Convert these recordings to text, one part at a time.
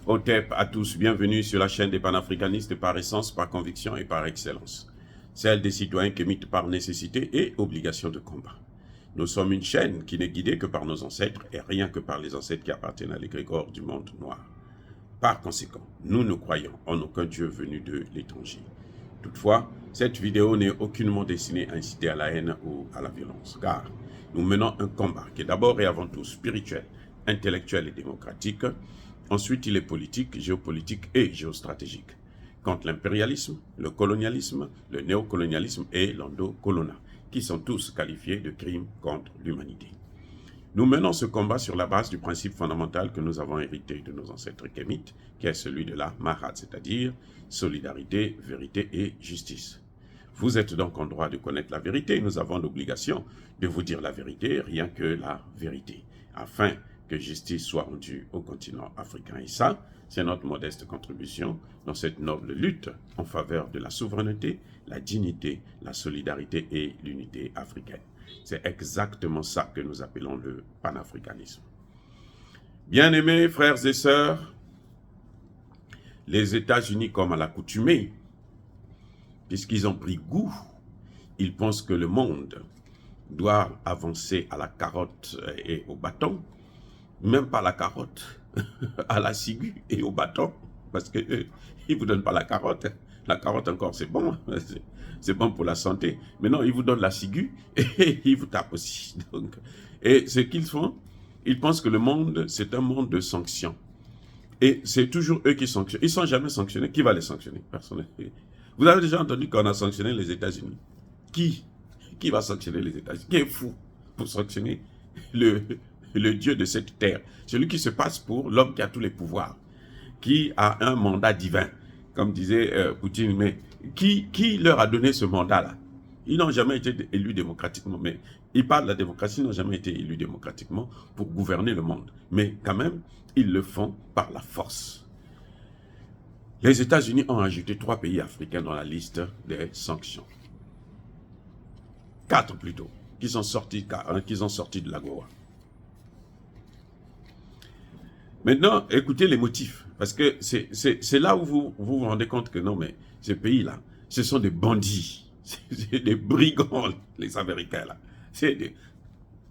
Otep à tous, bienvenue sur la chaîne des panafricanistes par essence, par conviction et par excellence. Celle des citoyens qui émitent par nécessité et obligation de combat. Nous sommes une chaîne qui n'est guidée que par nos ancêtres et rien que par les ancêtres qui appartiennent à l'égrégore du monde noir. Par conséquent, nous ne croyons en aucun Dieu venu de l'étranger. Toutefois, cette vidéo n'est aucunement destinée à inciter à la haine ou à la violence, car nous menons un combat qui est d'abord et avant tout spirituel, intellectuel et démocratique. Ensuite, il est politique, géopolitique et géostratégique, contre l'impérialisme, le colonialisme, le néocolonialisme et l'endocolonat, qui sont tous qualifiés de crimes contre l'humanité. Nous menons ce combat sur la base du principe fondamental que nous avons hérité de nos ancêtres kémites, qui est celui de la Mahat, c'est-à-dire solidarité, vérité et justice. Vous êtes donc en droit de connaître la vérité. Nous avons l'obligation de vous dire la vérité, rien que la vérité, afin que justice soit rendue au continent africain. Et ça, c'est notre modeste contribution dans cette noble lutte en faveur de la souveraineté, la dignité, la solidarité et l'unité africaine. C'est exactement ça que nous appelons le panafricanisme. Bien-aimés frères et sœurs, les États-Unis, comme à l'accoutumée, puisqu'ils ont pris goût, ils pensent que le monde doit avancer à la carotte et au bâton, même pas la carotte, à la ciguë et au bâton, parce qu'ils ne vous donnent pas la carotte encore c'est bon, c'est bon pour la santé, mais non, ils vous donnent la ciguë et ils vous tapent aussi. Donc, et ce qu'ils font, ils pensent que le monde, c'est un monde de sanctions. Et c'est toujours eux qui sanctionnent. Ils ne sont jamais sanctionnés. Qui va les sanctionner? Personne. Vous avez déjà entendu qu'on a sanctionné les États-Unis? Qui va sanctionner les États-Unis? Qui est fou pour sanctionner le Dieu de cette terre? Celui qui se passe pour l'homme qui a tous les pouvoirs, qui a un mandat divin, comme disait Poutine. Mais qui leur a donné ce mandat-là? Ils n'ont jamais été élus démocratiquement, mais ils parlent de la démocratie, ils n'ont jamais été élus démocratiquement pour gouverner le monde. Mais quand même, ils le font par la force. Les États-Unis ont ajouté 3 pays africains dans la liste des sanctions. 4 plutôt, qui sont sortis de l'AGOA. Maintenant, écoutez les motifs, parce que c'est là où vous vous rendez compte que non, mais ces pays-là, ce sont des bandits, c'est des brigands, les Américains là.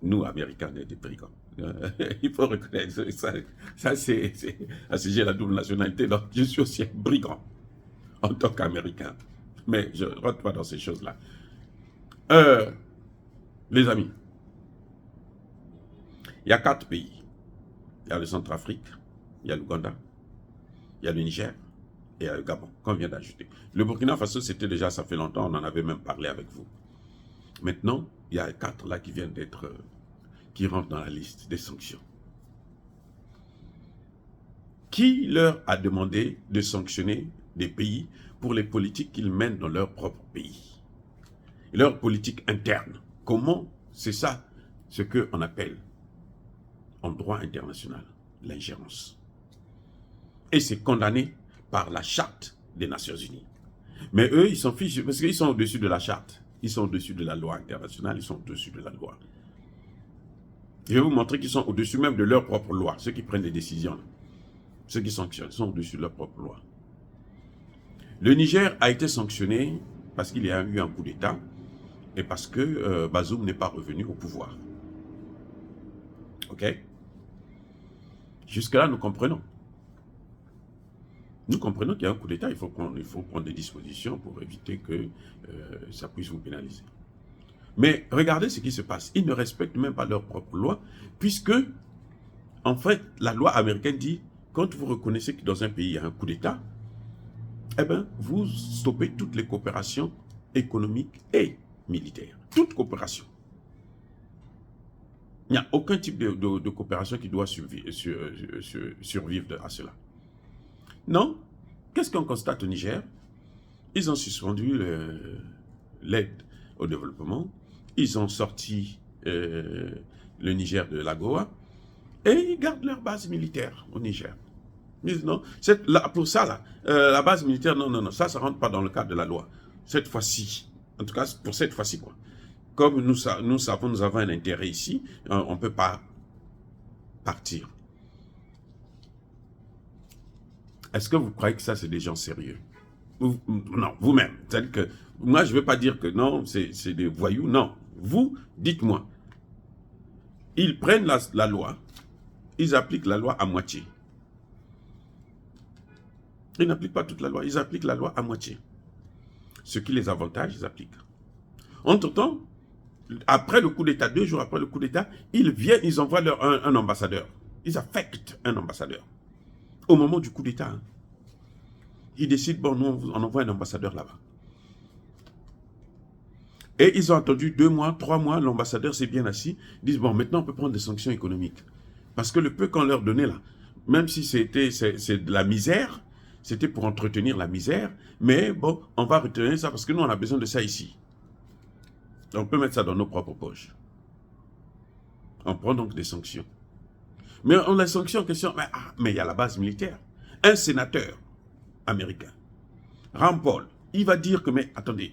Nous, Américains, on est des brigands. Il faut reconnaître ça c'est j'ai la double nationalité, donc je suis aussi un brigand en tant qu'Américain. Mais je ne rentre pas dans ces choses-là. Les amis, il y a 4 pays. Il y a le Centrafrique, il y a l'Ouganda, il y a le Niger et il y a le Gabon, qu'on vient d'ajouter. Le Burkina Faso, c'était déjà, ça fait longtemps, on en avait même parlé avec vous. Maintenant, il y a 4 là qui viennent d'être, qui rentrent dans la liste des sanctions. Qui leur a demandé de sanctionner des pays pour les politiques qu'ils mènent dans leur propre pays? Leur politique interne. Comment? C'est ça ce qu'on appelle en droit international l'ingérence. Et c'est condamné par la charte des Nations Unies. Mais eux, ils s'en fichent parce qu'ils sont au-dessus de la charte. Ils sont au-dessus de la loi internationale, ils sont au-dessus de la loi. Je vais vous montrer qu'ils sont au-dessus même de leur propre loi, ceux qui prennent les décisions. Ceux qui sanctionnent sont au-dessus de leur propre loi. Le Niger a été sanctionné parce qu'il y a eu un coup d'État et parce que Bazoum n'est pas revenu au pouvoir. Ok? Jusque-là, nous comprenons. Nous comprenons qu'il y a un coup d'État, il faut prendre des dispositions pour éviter que ça puisse vous pénaliser. Mais regardez ce qui se passe. Ils ne respectent même pas leur propre loi, puisque, en fait, la loi américaine dit, quand vous reconnaissez que dans un pays, il y a un coup d'État, eh bien, vous stoppez toutes les coopérations économiques et militaires. Toute coopération. Il n'y a aucun type de coopération qui doit survivre à cela. Non. Qu'est-ce qu'on constate au Niger? Ils ont suspendu l'aide au développement. Ils ont sorti le Niger de l'AGOA. Et ils gardent leur base militaire au Niger. Ils disent non, pour ça, là, la base militaire, non, ça ne rentre pas dans le cadre de la loi. Cette fois-ci, en tout cas, pour cette fois-ci, quoi. Comme nous avons un intérêt ici, on ne peut pas partir. Est-ce que vous croyez que ça, c'est des gens sérieux? Non, vous-même. C'est-à-dire que moi, je ne veux pas dire que non, c'est des voyous. Non. Vous, dites-moi. Ils prennent la loi, ils appliquent la loi à moitié. Ils n'appliquent pas toute la loi, ils appliquent la loi à moitié. Ce qui les avantage, ils appliquent. Entre-temps, après le coup d'État, 2 jours après le coup d'État, ils viennent, ils envoient un ambassadeur. Ils affectent un ambassadeur. Au moment du coup d'État, hein. Ils décident, bon, nous, on envoie un ambassadeur là-bas. Et ils ont attendu 2 mois, 3 mois, l'ambassadeur s'est bien assis. Ils disent, bon, maintenant on peut prendre des sanctions économiques. Parce que le peu qu'on leur donnait là, même si c'est de la misère, c'était pour entretenir la misère, mais bon, on va retenir ça parce que nous, on a besoin de ça ici. On peut mettre ça dans nos propres poches. On prend donc des sanctions. Mais on a des sanctions en question, mais il y a la base militaire. Un sénateur américain, Rand Paul, il va dire que, mais attendez,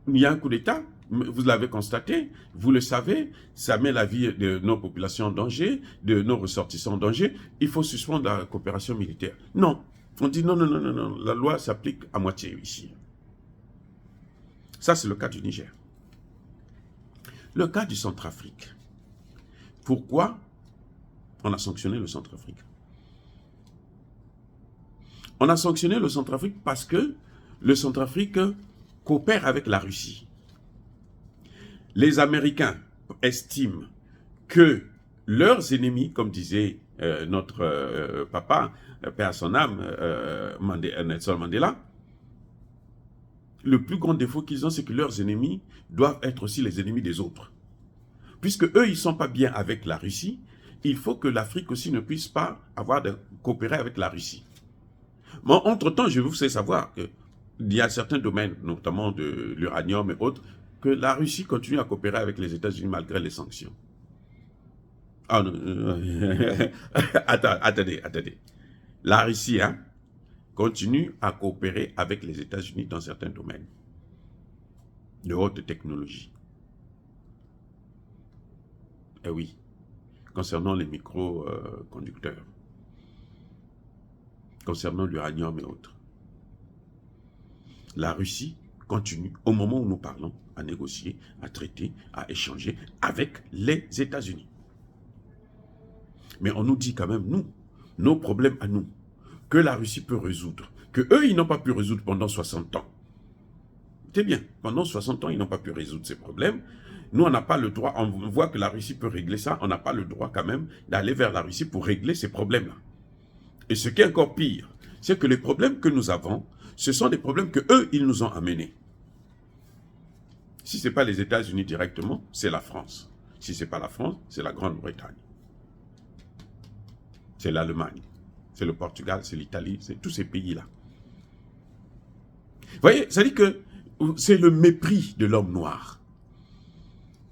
il y a un coup d'État, vous l'avez constaté, vous le savez, ça met la vie de nos populations en danger, de nos ressortissants en danger, il faut suspendre la coopération militaire. Non, on dit non, non, non, non, non, la loi s'applique à moitié ici. Ça, c'est le cas du Niger. Le cas du Centrafrique. Pourquoi on a sanctionné le Centrafrique? On a sanctionné le Centrafrique parce que le Centrafrique coopère avec la Russie. Les Américains estiment que leurs ennemis, comme disait notre papa, paix à son âme, Nelson Mandela, le plus grand défaut qu'ils ont, c'est que leurs ennemis doivent être aussi les ennemis des autres. Puisque eux, ils ne sont pas bien avec la Russie, il faut que l'Afrique aussi ne puisse pas avoir de coopérer avec la Russie. Mais entre-temps, je vous fais savoir qu'il y a certains domaines, notamment de l'uranium et autres, que la Russie continue à coopérer avec les États-Unis malgré les sanctions. Ah non, attendez. La Russie, hein, continue à coopérer avec les États-Unis dans certains domaines de haute technologie. Eh oui, concernant les microconducteurs, concernant l'uranium et autres. La Russie continue, au moment où nous parlons, à négocier, à traiter, à échanger avec les États-Unis. Mais on nous dit quand même, nous, nos problèmes à nous, que la Russie peut résoudre, que eux, ils n'ont pas pu résoudre pendant 60 ans. C'est bien, pendant 60 ans, ils n'ont pas pu résoudre ces problèmes. Nous, on n'a pas le droit, on voit que la Russie peut régler ça, on n'a pas le droit quand même d'aller vers la Russie pour régler ces problèmes-là. Et ce qui est encore pire, c'est que les problèmes que nous avons, ce sont des problèmes que eux, ils nous ont amenés. Si ce n'est pas les États-Unis directement, c'est la France. Si ce n'est pas la France, c'est la Grande-Bretagne. C'est l'Allemagne, c'est le Portugal, c'est l'Italie, c'est tous ces pays-là. Vous voyez, ça dit que c'est le mépris de l'homme noir.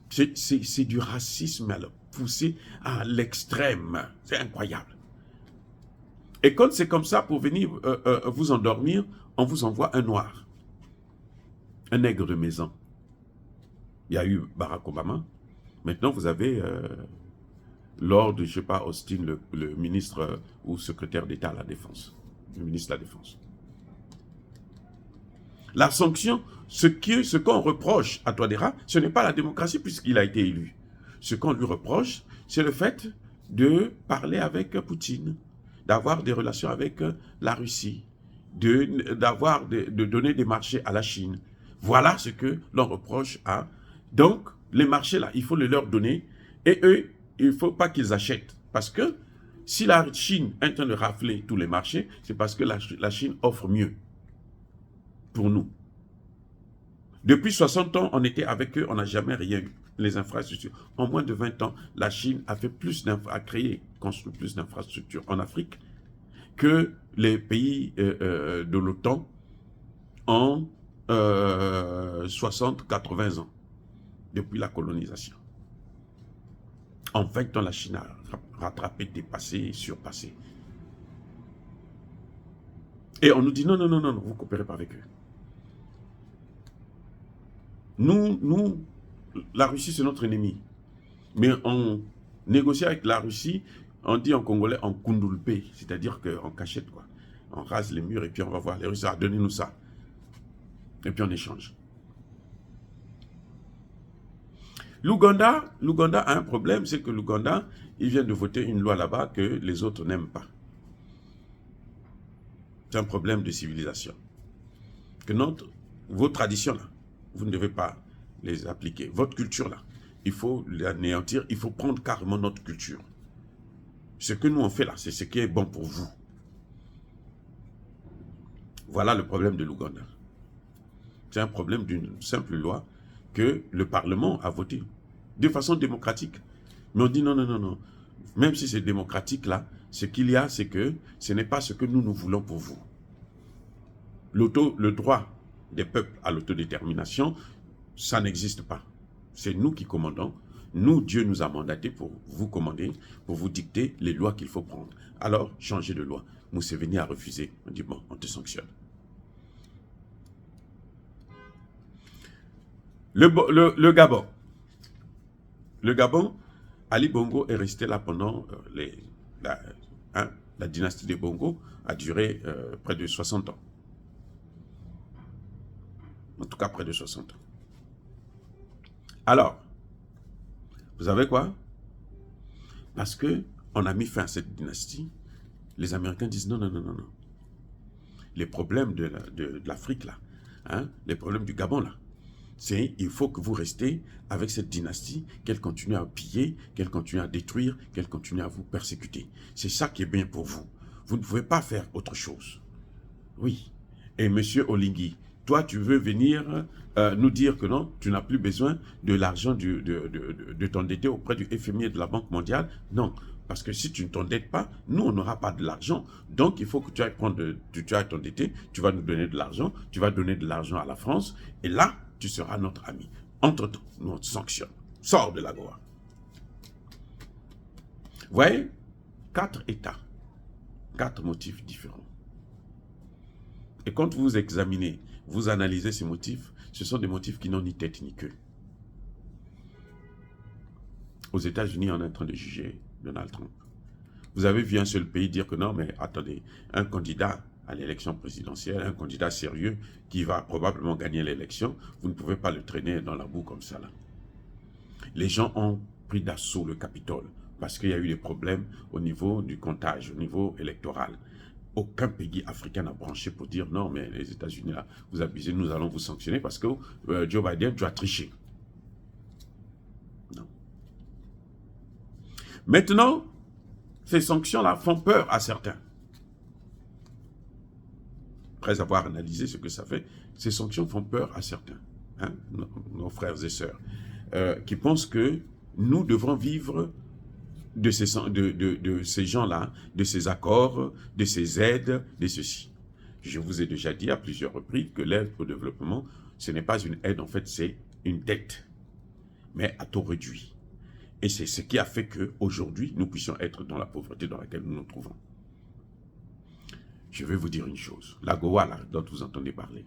C'est du racisme poussé à l'extrême. C'est incroyable. Et quand c'est comme ça, pour venir vous endormir, on vous envoie un noir. Un nègre de maison. Il y a eu Barack Obama. Maintenant, vous avez Lord, je ne sais pas, Austin, le ministre ou secrétaire d'État à la Défense. Le ministre de la Défense. La sanction, ce qu'on reproche à Touadéra, ce n'est pas la démocratie puisqu'il a été élu. Ce qu'on lui reproche, c'est le fait de parler avec Poutine, d'avoir des relations avec la Russie, de donner des marchés à la Chine. Voilà ce que l'on reproche à... Donc, les marchés là, il faut les leur donner et eux, il ne faut pas qu'ils achètent. Parce que si la Chine est en train de rafler tous les marchés, c'est parce que la Chine offre mieux pour nous. Depuis 60 ans, on était avec eux, on n'a jamais rien eu. Les infrastructures. En moins de 20 ans, la Chine a fait construit plus d'infrastructures en Afrique que les pays de l'OTAN en 60-80 ans, depuis la colonisation. En 20 ans, la Chine a rattrapé, dépassé, surpassé. Et on nous dit non, non, non, non, vous ne coopérez pas avec eux. Nous, la Russie, c'est notre ennemi. Mais on négocie avec la Russie, on dit en congolais en kundulpe, c'est-à-dire qu'en cachette, quoi. On rase les murs et puis on va voir les Russes. Ah, donnez-nous ça. Et puis on échange. L'Ouganda a un problème, c'est que l'Ouganda, il vient de voter une loi là-bas que les autres n'aiment pas. C'est un problème de civilisation. Que vos traditions là, vous ne devez pas les appliquer. Votre culture là, il faut l'anéantir, il faut prendre carrément notre culture. Ce que nous on fait là, c'est ce qui est bon pour vous. Voilà le problème de l'Ouganda. C'est un problème d'une simple loi que le Parlement a voté de façon démocratique. Mais on dit non, non, non, non. Même si c'est démocratique là, ce qu'il y a, c'est que ce n'est pas ce que nous voulons pour vous. Le droit des peuples à l'autodétermination, ça n'existe pas. C'est nous qui commandons. Nous, Dieu nous a mandatés pour vous commander, pour vous dicter les lois qu'il faut prendre. Alors, changez de loi. Museveni a refusé. On dit, bon, on te sanctionne. Le Gabon. Le Gabon, Ali Bongo est resté là pendant la dynastie des Bongo a duré près de 60 ans. En tout cas, près de 60 ans. Alors, vous savez quoi? Parce qu'on a mis fin à cette dynastie, les Américains disent non, non, non, non, non. Les problèmes de l'Afrique, là, hein, les problèmes du Gabon, là, c'est il faut que vous restez avec cette dynastie, qu'elle continue à piller, qu'elle continue à détruire, qu'elle continue à vous persécuter. C'est ça qui est bien pour vous. Vous ne pouvez pas faire autre chose. Oui. Et monsieur Oligui, toi, tu veux venir nous dire que non, tu n'as plus besoin de l'argent de t'endetter auprès du FMI et de la Banque mondiale. Non, parce que si tu ne t'endettes pas, nous, on n'aura pas de l'argent. Donc, il faut que tu ailles t'endetter, tu vas nous donner de l'argent, tu vas donner de l'argent à la France, et là, tu seras notre ami. Entre-temps, nous, on te sanctionne. Sors de la Goa. Vous voyez, 4 États, 4 motifs différents. Et quand vous examinez, vous analysez ces motifs, ce sont des motifs qui n'ont ni tête ni queue. Aux États-Unis, on est en train de juger Donald Trump. Vous avez vu un seul pays dire que non, mais attendez, un candidat à l'élection présidentielle, un candidat sérieux qui va probablement gagner l'élection, vous ne pouvez pas le traîner dans la boue comme ça là. Les gens ont pris d'assaut le Capitole parce qu'il y a eu des problèmes au niveau du comptage, au niveau électoral. Aucun pays africain n'a branché pour dire non, mais les États-Unis, là, vous abusez, nous allons vous sanctionner parce que Joe Biden, tu as triché. Non. Maintenant, ces sanctions-là font peur à certains. Après avoir analysé ce que ça fait, ces sanctions font peur à certains, hein, nos frères et sœurs, qui pensent que nous devrons vivre de ces gens-là, de ces accords, de ces aides, de ceci. Je vous ai déjà dit à plusieurs reprises que l'aide au développement, ce n'est pas une aide, en fait, c'est une dette, mais à taux réduit. Et c'est ce qui a fait qu'aujourd'hui, nous puissions être dans la pauvreté dans laquelle nous nous trouvons. Je vais vous dire une chose. La Goa, là, dont vous entendez parler,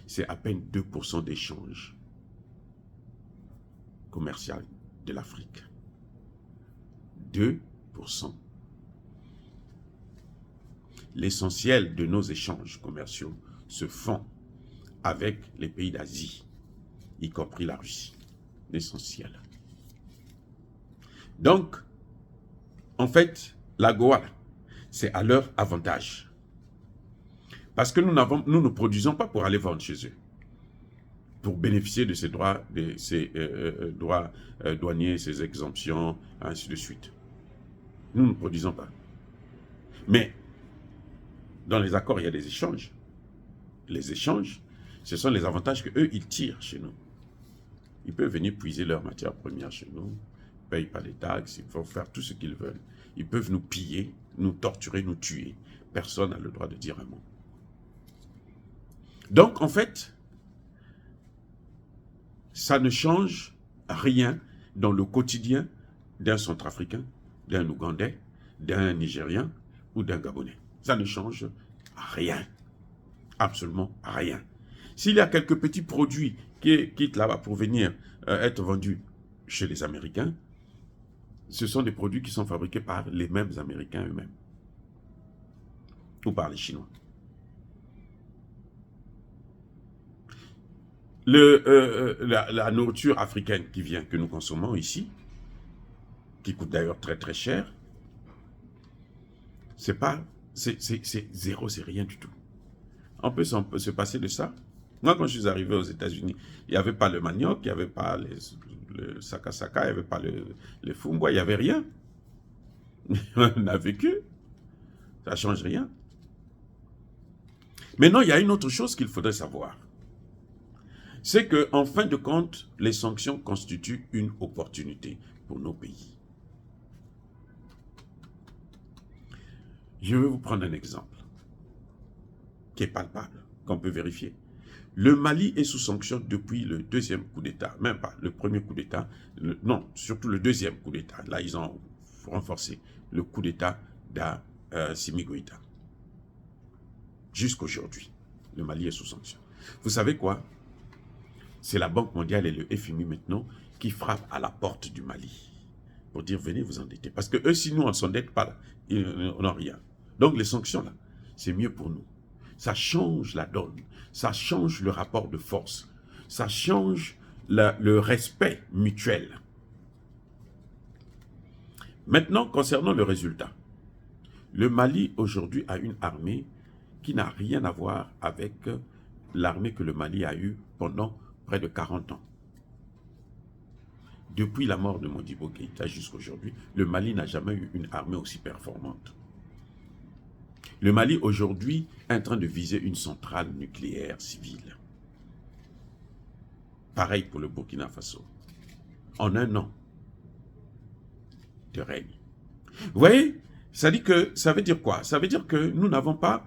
c'est à peine 2% d'échange commercial de l'Afrique. 2%. L'essentiel de nos échanges commerciaux se font avec les pays d'Asie, y compris la Russie. L'essentiel. Donc, en fait, la Goa, c'est à leur avantage. Parce que nous ne produisons pas pour aller vendre chez eux, pour bénéficier de ces droits, droits douaniers, ces exemptions, ainsi de suite. Nous ne produisons pas. Mais, dans les accords, il y a des échanges. Les échanges, ce sont les avantages qu'eux, ils tirent chez nous. Ils peuvent venir puiser leurs matières premières chez nous, ils ne payent pas les taxes, ils peuvent faire tout ce qu'ils veulent. Ils peuvent nous piller, nous torturer, nous tuer. Personne n'a le droit de dire un mot. Donc, en fait, ça ne change rien dans le quotidien d'un Centrafricain, d'un Ougandais, d'un Nigérien ou d'un Gabonais. Ça ne change rien. Absolument rien. S'il y a quelques petits produits qui quittent là-bas pour venir être vendus chez les Américains, ce sont des produits qui sont fabriqués par les mêmes Américains eux-mêmes. ou par les Chinois. La nourriture africaine qui vient, que nous consommons ici, qui coûte d'ailleurs très très cher, c'est zéro, c'est rien du tout. On peut se passer de ça. Moi, quand je suis arrivé aux États-Unis, il n'y avait pas le manioc, il n'y avait pas le saka-saka, il n'y avait pas le fumbois, il n'y avait rien. On a vécu. Ça ne change rien. Maintenant, il y a une autre chose qu'il faudrait savoir. C'est qu'en fin de compte, les sanctions constituent une opportunité pour nos pays. Je vais vous prendre un exemple qui est palpable, qu'on peut vérifier. Le Mali est sous sanction depuis le deuxième coup d'État, même pas le premier coup d'État, non, surtout le deuxième coup d'État. Là, ils ont renforcé le coup d'État d'Assimi Goïta. Jusqu'aujourd'hui, le Mali est sous sanction. Vous savez quoi? C'est la Banque mondiale et le FMI maintenant qui frappent à la porte du Mali pour dire venez vous endetter. Parce que eux, si nous on ne s'endette pas, ils n'ont rien. Donc les sanctions là, c'est mieux pour nous. Ça change la donne, ça change le rapport de force, ça change le respect mutuel. Maintenant, concernant le résultat, le Mali aujourd'hui a une armée qui n'a rien à voir avec l'armée que le Mali a eue pendant près de 40 ans. Depuis la mort de Modibo Keïta jusqu'à aujourd'hui, le Mali n'a jamais eu une armée aussi performante. Le Mali aujourd'hui est en train de viser une centrale nucléaire civile. Pareil pour le Burkina Faso. En un an de règne. Vous voyez, ça veut dire quoi? Ça veut dire que nous n'avons pas,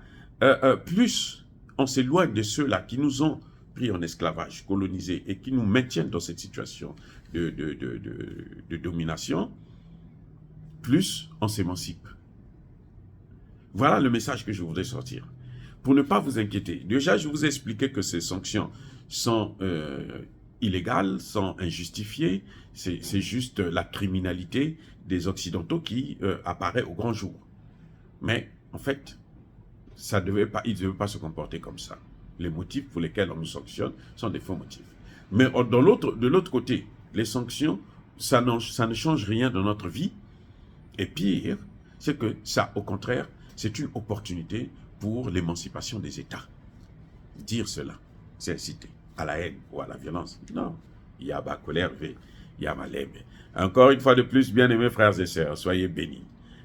plus on s'éloigne de ceux-là qui nous ont pris en esclavage, colonisés et qui nous maintiennent dans cette situation de domination, plus on s'émancipe. Voilà le message que je voudrais sortir. Pour ne pas vous inquiéter, déjà je vous ai expliqué que ces sanctions sont illégales, sont injustifiées, c'est juste la criminalité des Occidentaux qui apparaît au grand jour. Mais en fait, ils ne devaient pas se comporter comme ça. Les motifs pour lesquels on nous sanctionne sont des faux motifs. Mais de l'autre côté, les sanctions, ça ne change rien dans notre vie. Et pire, c'est que ça, au contraire, c'est une opportunité pour l'émancipation des États. Dire cela, c'est inciter à la haine ou à la violence. Non. Il y a ma colère, il y a ma lèbe. Encore une fois de plus, bien-aimés frères et sœurs, soyez bénis,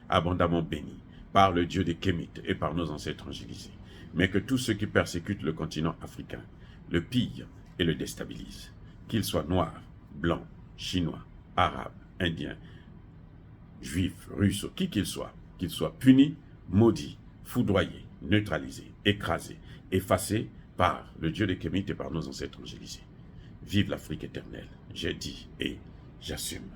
abondamment bénis, par le Dieu des Kémites et par nos ancêtres angélisés. Mais que tous ceux qui persécutent le continent africain le pillent et le déstabilisent. Qu'ils soient noirs, blancs, chinois, arabes, indiens, juifs, russes, qui qu'ils soient punis, maudits, foudroyés, neutralisés, écrasés, effacés par le Dieu des Kémites et par nos ancêtres angélisés. Vive l'Afrique éternelle, j'ai dit et j'assume.